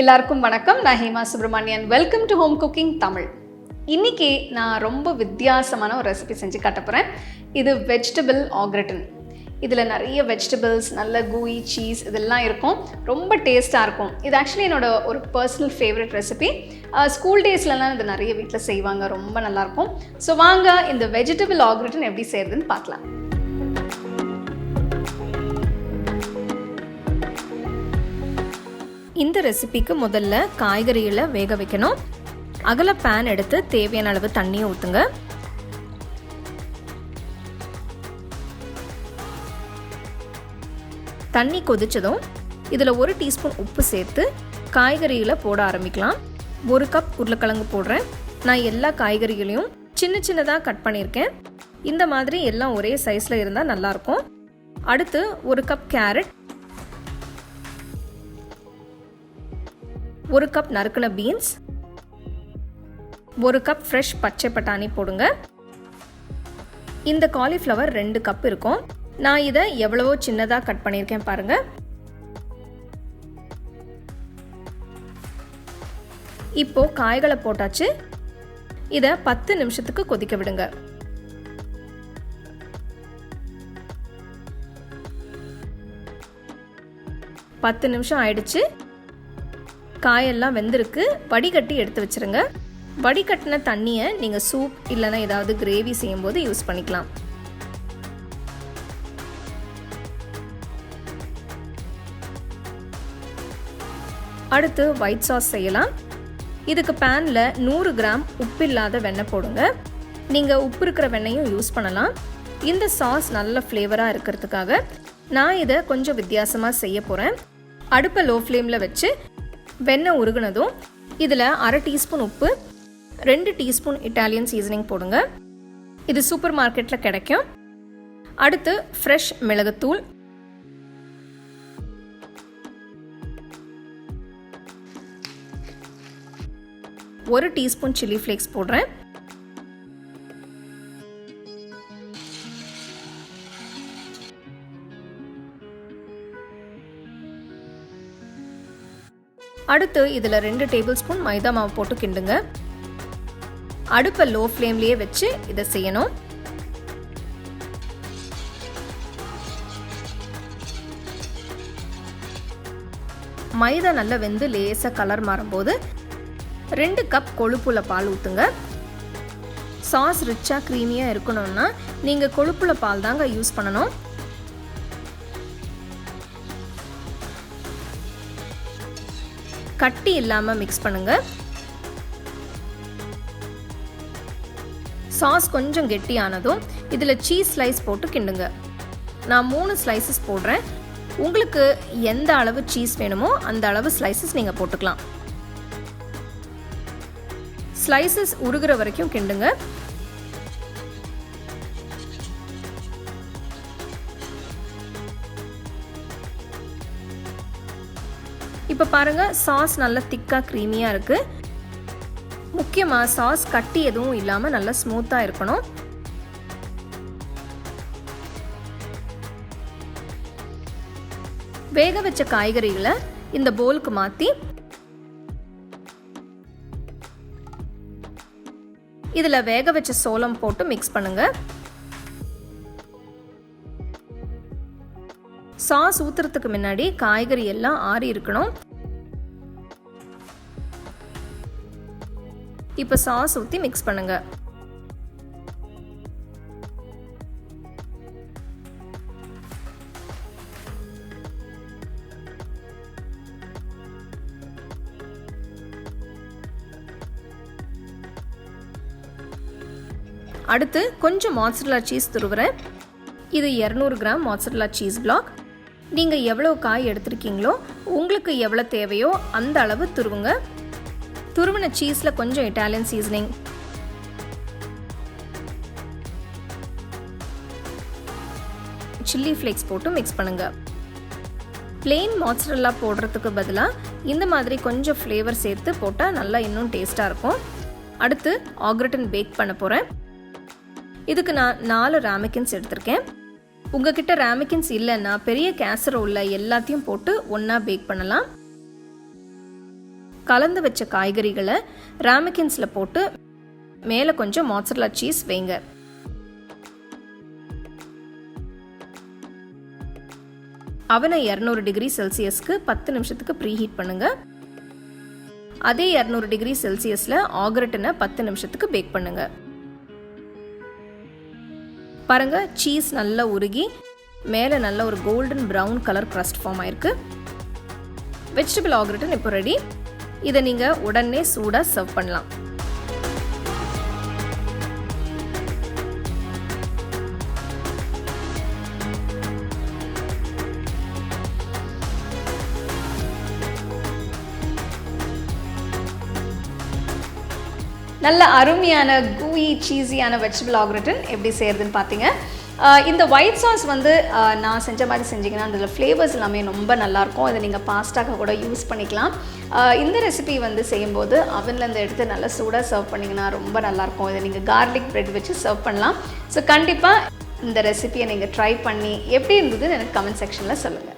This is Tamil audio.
எல்லாருக்கும் வணக்கம். நான் Hema Subramanian. Welcome to home cooking Tamil. இன்னைக்கு நான் ரொம்ப வித்தியாசமான ஒரு ரெசிபி செஞ்சு காட்ட போகிறேன். இது வெஜிடபிள் ஆக்ரட்டின். இதில் நிறைய வெஜிடபிள்ஸ், நல்ல கூயி, சீஸ் இதெல்லாம் இருக்கும். ரொம்ப டேஸ்ட்டாக இருக்கும். இது ஆக்சுவலி என்னோட ஒரு பர்சனல் ஃபேவரட் ரெசிபி. ஸ்கூல் டேஸ்லலாம் இது நிறைய வீட்டில் செய்வாங்க. ரொம்ப நல்லாயிருக்கும். ஸோ வாங்க இந்த வெஜிடபிள் ஆக்ரட்டின் எப்படி செய்கிறதுன்னு பார்க்கலாம். இந்த ரெசிபிக்கு முதல்ல காய்கறிகளை வேக வைக்கணும். அகல பேன் எடுத்து தேவையான அளவு தண்ணியை ஊற்றுங்க. தண்ணி கொதிச்சதும் இதில் 1 டீஸ்பூன் உப்பு சேர்த்து காய்கறிகளை போட ஆரம்பிக்கலாம். 1 கப் உருளைக்கிழங்கு போடுறேன். நான் எல்லா காய்கறிகளையும் சின்ன சின்னதாக கட் பண்ணியிருக்கேன். இந்த மாதிரி எல்லாம் ஒரே சைஸில் இருந்தால் நல்லாயிருக்கும். அடுத்து 1 கப் கேரட், 1 கப் நறுக்கின பீன்ஸ், 1 கப் ஃப்ரெஷ் பச்சை பட்டாணி போடுங்க. இந்த காலிஃப்ளவர் 2 கப் இருக்கும். நான் இதை எவ்வளவோ சின்னதாக கட் பண்ணியிருக்கேன் பாருங்க. இப்போ காய்களை போட்டாச்சு. இதை 10 நிமிஷத்துக்கு கொதிக்க விடுங்க. பத்து நிமிஷம் ஆயிடுச்சு. காயெல்லாம் வெந்திருக்கு. வடிகட்டி எடுத்து வச்சிருங்க. வடிகட்டின தண்ணியை நீங்கள் சூப் இல்லைன்னா ஏதாவது கிரேவி செய்யும்போது யூஸ் பண்ணிக்கலாம். அடுத்து ஒயிட் சாஸ் செய்யலாம். இதுக்கு பேனில் 100 கிராம் உப்பு இல்லாத வெண்ணெய் போடுங்க. நீங்கள் உப்பு இருக்கிற வெண்ணெயும் யூஸ் பண்ணலாம். இந்த சாஸ் நல்ல ஃப்ளேவராக இருக்கிறதுக்காக நான் இதை கொஞ்சம் வித்தியாசமாக செய்ய போகிறேன். அடுப்பை லோ ஃப்ளேமில் வச்சு வெண்ணெய் உருகுனதும் இதில் 1/2 டீஸ்பூன் உப்பு, 2 டீஸ்பூன் இட்டாலியன் சீசனிங் போடுங்க. இது சூப்பர் மார்க்கெட்டில் கிடைக்கும். அடுத்து ஃப்ரெஷ் மிளகுத்தூள், ஒரு டீஸ்பூன் சில்லி ஃப்ளேக்ஸ் போடுறேன். அடுத்து இதில் 2 டேபிள் ஸ்பூன் மைதா மாவு போட்டு கிண்டுங்க. அடுப்பை லோ ஃப்ளேம்லேயே வச்சு இதை செய்யணும். மைதா நல்லா வெந்து லேசாக கலர் மாறும்போது 2 கப் கொழுப்புள்ள பால் ஊற்றுங்க. சாஸ் ரிச்சாக க்ரீமியாக இருக்கணும்னா நீங்கள் கொழுப்புள்ள பால் தாங்க யூஸ் பண்ணணும். கட்டி இல்லாமல் மிக்ஸ் பண்ணுங்க. சாஸ் கொஞ்சம் கெட்டியானதும் இதில் சீஸ் ஸ்லைஸ் போட்டு கிண்டுங்க. நான் 3 ஸ்லைசஸ் போடுறேன். உங்களுக்கு எந்த அளவு சீஸ் வேணுமோ அந்த அளவு ஸ்லைசஸ் நீங்கள் போட்டுக்கலாம். ஸ்லைசஸ் உருகிற வரைக்கும் கிண்டுங்க. இப்போ பாருங்க, சாஸ் நல்லா திக்காக க்ரீமியாக இருக்கு. முக்கியமாக சாஸ் கட்டி எதுவும் இல்லாமல் நல்லா ஸ்மூத்தாக இருக்கணும். வேக வச்ச காய்கறிகளை இந்த பவுலுக்கு மாற்றி இதில் வேக வச்ச சோளம் போட்டு மிக்ஸ் பண்ணுங்க. சாஸ் ஊத்துறதுக்கு முன்னாடி காய்கறி எல்லாம் ஆறி இருக்கணும். இப்போ சாஸ் ஊற்றி மிக்ஸ் பண்ணுங்க. அடுத்து கொஞ்சம் மாட்சரெல்லா சீஸ் துருவுறேன். இது 200 கிராம் மாட்சரெல்லா சீஸ் பிளாக். நீங்கள் எவ்வளோ காய் எடுத்துருக்கீங்களோ உங்களுக்கு எவ்வளோ தேவையோ அந்த அளவு துருவுங்க. துருவின சீஸில் கொஞ்சம் இட்டாலியன் சீசனிங், சில்லி ஃப்ளேக்ஸ் போட்டு மிக்ஸ் பண்ணுங்க. பிளெயின் மாட்சரெல்லா போடுறதுக்கு பதிலாக இந்த மாதிரி கொஞ்சம் ஃப்ளேவர் சேர்த்து போட்டால் நல்லா இன்னும் டேஸ்ட்டாக இருக்கும். அடுத்து ஆக்ரட்டின் பேக் பண்ண போகிறேன். இதுக்கு நான் 4 ராமிக்கின்ஸ் எடுத்திருக்கேன். உங்ககிட்ட ராமிக்கின்ஸ் இல்லைன்னா பெரிய கேசரோலில் எல்லாத்தையும் போட்டு ஒன்றா பேக் பண்ணலாம். கலந்து வச்ச காய்கறிகளை ராமெக்கின்ஸில் போட்டு மேலே கொஞ்சம் மொட்சரெல்லா சீஸ் வைங்க. அவனை 200 டிகிரி செல்சியஸ்க்கு 10 நிமிஷத்துக்கு ப்ரீ ஹீட் பண்ணுங்க. அதே 200 டிகிரி செல்சியஸில் ஆக்ரட்டினை 10 நிமிஷத்துக்கு பேக் பண்ணுங்க. பாருங்க, சீஸ் நல்லா உருகி மேலே நல்ல ஒரு golden brown colour crust form ஆயிருக்கு. வெஜிடபிள் ஆக்ரட்டின் இப்போ ரெடி. இதை நீங்கள் உடனே சூடாக சர்வ் பண்ணலாம். நல்ல அருமையான கூயி சீஸியான வெஜிடபிள் ஆக்ரட்டின் எப்படி செய்கிறதுன்னு பார்த்தீங்க. இந்த ஒயிட் சாஸ் வந்து நான் செஞ்ச மாதிரி செஞ்சிங்கன்னா அதில் ஃப்ளேவர்ஸ் எல்லாமே ரொம்ப நல்லாயிருக்கும். இதை நீங்கள் பாஸ்டாக கூட யூஸ் பண்ணிக்கலாம். இந்த ரெசிபி வந்து செய்யும்போது அவன்லேருந்து எடுத்து நல்லா சூடாக சர்வ் பண்ணிங்கன்னா ரொம்ப நல்லாயிருக்கும். இதை நீங்கள் கார்லிக் ப்ரெட் வச்சு சர்வ் பண்ணலாம். ஸோ கண்டிப்பாக இந்த ரெசிபியை நீங்கள் ட்ரை பண்ணி எப்படி இருந்ததுன்னு எனக்கு கமெண்ட் செக்ஷனில் சொல்லுங்கள்.